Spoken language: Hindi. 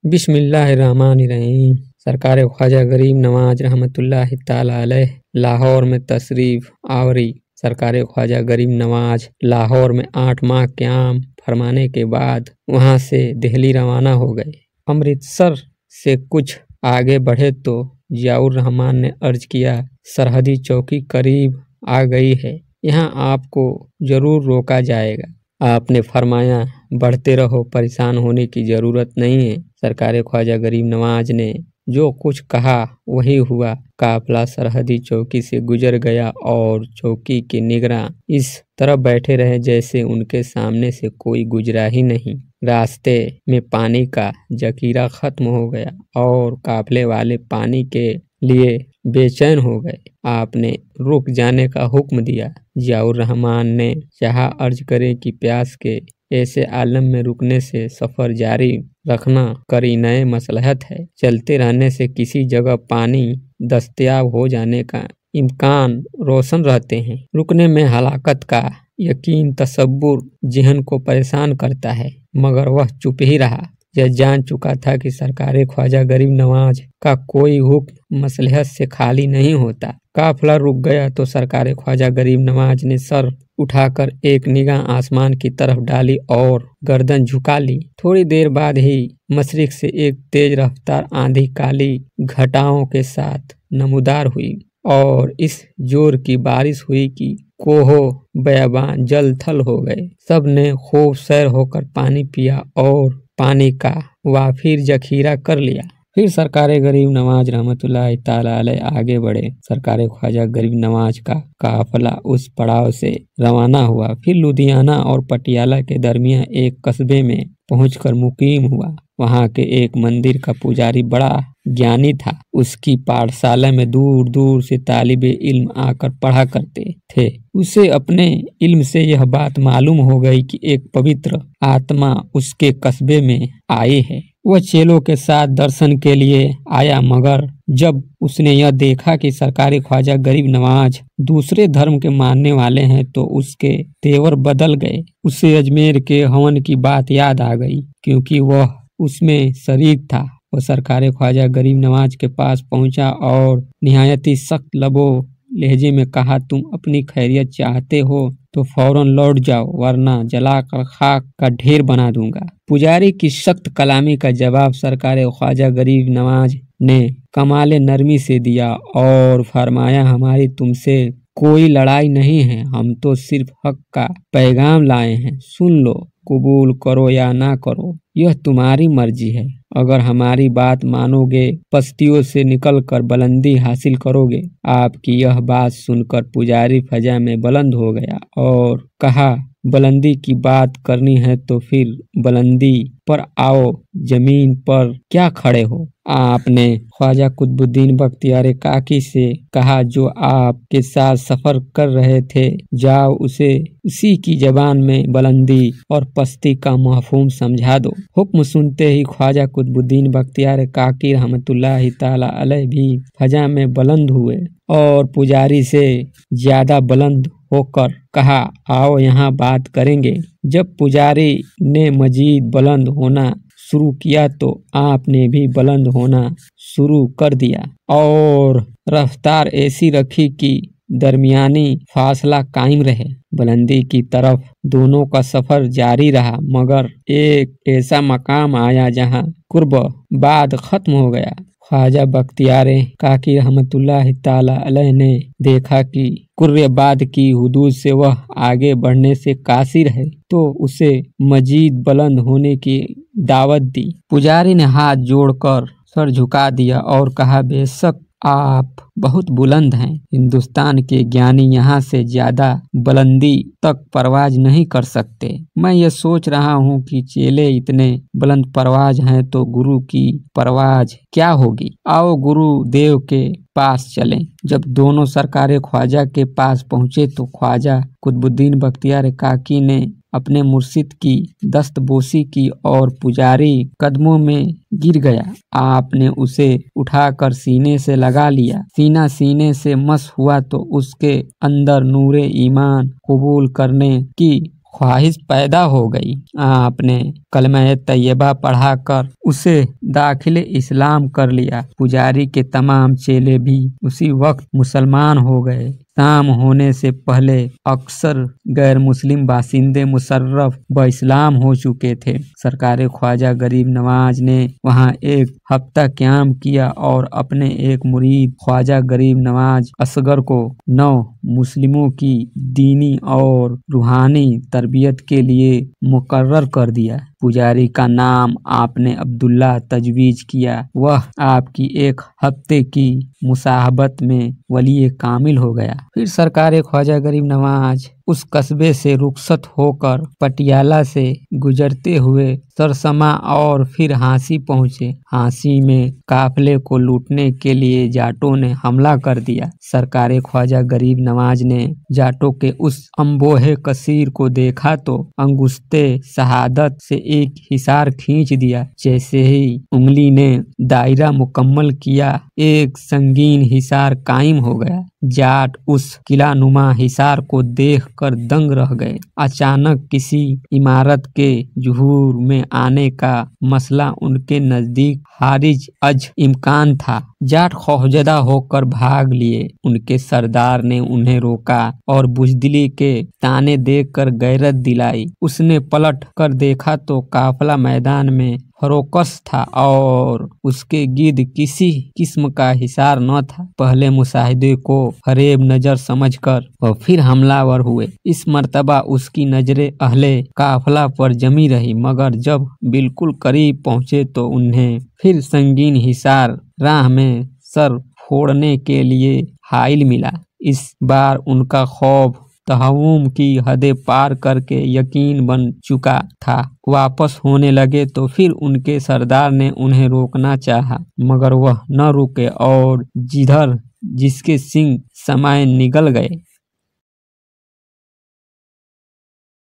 बिस्मिल्लाहिर्रहमानिर्रहीम। सरकार ख्वाजा गरीब नवाज रहमतुल्लाहि ताला अलैह लाहौर में तशरीफ आवरी। सरकार ख्वाजा गरीब नवाज लाहौर में 8 माह क़याम फरमाने के बाद वहां से दिल्ली रवाना हो गए। अमृतसर से कुछ आगे बढ़े तो जियाउर रहमान ने अर्ज किया, सरहदी चौकी करीब आ गई है, यहाँ आपको जरूर रोका जाएगा। आपने फरमाया, बढ़ते रहो, परेशान होने की जरूरत नहीं है। सरकार ख्वाजा गरीब नवाज ने जो कुछ कहा वही हुआ। काफिला सरहदी चौकी से गुजर गया और चौकी के निगरां इस तरह बैठे रहे जैसे उनके सामने से कोई गुजरा ही नहीं। रास्ते में पानी का जखीरा खत्म हो गया और काफिले वाले पानी के लिए बेचैन हो गए। आपने रुक जाने का हुक्म दिया। जियाउर रहमान ने चाहा अर्ज करे कि प्यास के ऐसे आलम में रुकने से सफर जारी रखना करीने मसलहत है। चलते रहने से किसी जगह पानी दस्तयाब हो जाने का इम्कान रोशन रहते हैं। रुकने में हलाकत का यकीन तसव्वुर ज़हन को परेशान करता है, मगर वह चुप ही रहा। यह जान चुका था कि सरकार ख्वाजा गरीब नवाज का कोई हुक्म मसलहत से खाली नहीं होता। काफिला रुक गया तो सरकार ख्वाजा गरीब नवाज ने सर उठाकर एक निगाह आसमान की तरफ डाली और गर्दन झुका ली। थोड़ी देर बाद ही मशरिक से एक तेज रफ्तार आंधी काली घटाओं के साथ नमूदार हुई और इस जोर की बारिश हुई कि कोहो बयाबान जल थल हो गए। सब ने खूब सैर होकर पानी पिया और पानी का वाफिर जखीरा कर लिया। फिर सरकार गरीब नवाज रहमतुल्लाहि ताला अलैह आगे बढ़े। सरकार ख्वाजा गरीब नवाज का काफिला उस पड़ाव से रवाना हुआ। फिर लुधियाना और पटियाला के दरमियान एक कस्बे में पहुंचकर मुकीम हुआ। वहां के एक मंदिर का पुजारी बड़ा ज्ञानी था। उसकी पाठशाला में दूर दूर से तालिबे इल्म आकर पढ़ा करते थे। उसे अपने इल्म से यह बात मालूम हो गई कि एक पवित्र आत्मा उसके कस्बे में आई है। वह चेलों के साथ दर्शन के लिए आया, मगर जब उसने यह देखा कि सरकार ख्वाजा गरीब नवाज दूसरे धर्म के मानने वाले हैं तो उसके तेवर बदल गए। उसे अजमेर के हवन की बात याद आ गई, क्योंकि वह उसमें शरीक था। वह सरकार ख्वाजा गरीब नवाज के पास पहुंचा और निहायत ही सख्त लबो लहजे में कहा, तुम अपनी खैरियत चाहते हो तो फौरन लौट जाओ, वरना जलाकर खाक का ढेर बना दूंगा। पुजारी की सख्त कलामी का जवाब सरकार ख्वाजा गरीब नवाज ने कमाले नरमी से दिया और फरमाया, हमारी तुमसे कोई लड़ाई नहीं है, हम तो सिर्फ हक का पैगाम लाए हैं। सुन लो, कबूल करो या ना करो, यह तुम्हारी मर्जी है। अगर हमारी बात मानोगे, पस्तियों से निकलकर बुलंदी हासिल करोगे। आपकी यह बात सुनकर पुजारी फजा में बुलंद हो गया और कहा, बुलंदी की बात करनी है तो फिर बुलंदी पर आओ, जमीन पर क्या खड़े हो। आपने ख्वाजा कुतुबुद्दीन बख्तियार काकी से कहा, जो आपके साथ सफर कर रहे थे, जाओ उसे उसी की जबान में बुलंदी और पस्ती का मफहूम समझा दो। हुक्म सुनते ही ख्वाजा कुतुबुद्दीन बख्तियार काकी रहमतुल्लाहि ताला अलैह भी फजा में बुलंद हुए और पुजारी से ज्यादा बुलंद होकर कहा, आओ यहाँ बात करेंगे। जब पुजारी ने मजीद बुलंद होना शुरू किया तो आपने भी बुलंद होना शुरू कर दिया और रफ्तार ऐसी रखी कि दरमियानी फासला कायम रहे। बुलंदी की तरफ दोनों का सफर जारी रहा, मगर एक ऐसा मकाम आया जहां कुर्ब बाद खत्म हो गया। ख्वाजा बख्तियार काकी रहमतुल्लाहि ताला अलैह ने देखा कि कुर्रे बाद की हुदूद से वह आगे बढ़ने से कासिर है, तो उसे मजीद बुलंद होने की दावत दी। पुजारी ने हाथ जोड़कर सर झुका दिया और कहा, बेशक आप बहुत बुलंद हैं। हिंदुस्तान के ज्ञानी यहाँ से ज्यादा बुलंदी तक परवाज नहीं कर सकते। मैं ये सोच रहा हूँ कि चेले इतने बुलंद परवाज हैं तो गुरु की परवाज क्या होगी। आओ गुरु देव के पास चलें। जब दोनों सरकार ख्वाजा के पास पहुँचे तो ख्वाजा कुतुबुद्दीन बख्तियार काकी ने अपने मुर्शिद की दस्तबोसी की और पुजारी कदमों में गिर गया। आपने उसे उठाकर सीने से लगा लिया। सीना सीने से मस हुआ तो उसके अंदर नूरे ईमान कबूल करने की ख्वाहिश पैदा हो गई। आपने कलमा तैयबा पढ़ाकर उसे दाखिले इस्लाम कर लिया। पुजारी के तमाम चेले भी उसी वक्त मुसलमान हो गए। शाम होने से पहले अक्सर गैर मुस्लिम बाशिंदे मुशर्रफ व इस्लाम हो चुके थे। सरकार ख्वाजा गरीब नवाज ने वहां एक हफ्ता क़याम किया और अपने एक मुरीद ख्वाजा गरीब नवाज असगर को 9 मुस्लिमों की दीनी और रूहानी तरबियत के लिए मुकर्रर कर दिया। पुजारी का नाम आपने अब्दुल्ला तजवीज़ किया। वह आपकी एक हफ्ते की मुसाहबत में वली कामिल हो गया। फिर सरकार ख्वाजा गरीब नवाज उस कस्बे से रुखसत होकर पटियाला से गुजरते हुए सरसमा और फिर हांसी पहुँचे। हांसी में काफिले को लूटने के लिए जाटों ने हमला कर दिया। सरकार ख्वाजा गरीब नवाज ने जाटों के उस अम्बोहे कसीर को देखा तो अंगुस्ते शहादत से एक हिसार खींच दिया। जैसे ही उंगली ने दायरा मुकम्मल किया, एक संगीन हिसार कायम हो गया। जाट उस किला नुमा हिसार को देखकर दंग रह गए। अचानक किसी इमारत के जुहूर में आने का मसला उनके नजदीक हारिज अज इम्कान था। जाट खौफजदा होकर भाग लिए। उनके सरदार ने उन्हें रोका और बुजदिली के ताने देकर गैरत दिलाई। उसने पलट कर देखा तो काफिला मैदान में फरोकस था और उसके गिर्द किसी किस्म का हिसार न था। पहले मुशाहिदे को फरेब नजर समझकर और फिर हमलावर हुए। इस मर्तबा उसकी नजरें अहले काफिला पर जमी रही, मगर जब बिल्कुल करीब पहुंचे तो उन्हें फिर संगीन हिसार राह में सर फोड़ने के लिए हाइल मिला। इस बार उनका खौफ तहव्वुम की हदें पार करके यकीन बन चुका था। वापस होने लगे तो फिर उनके सरदार ने उन्हें रोकना चाहा, मगर वह न रुके और जिधर जिसके सिंग समय निगल गए।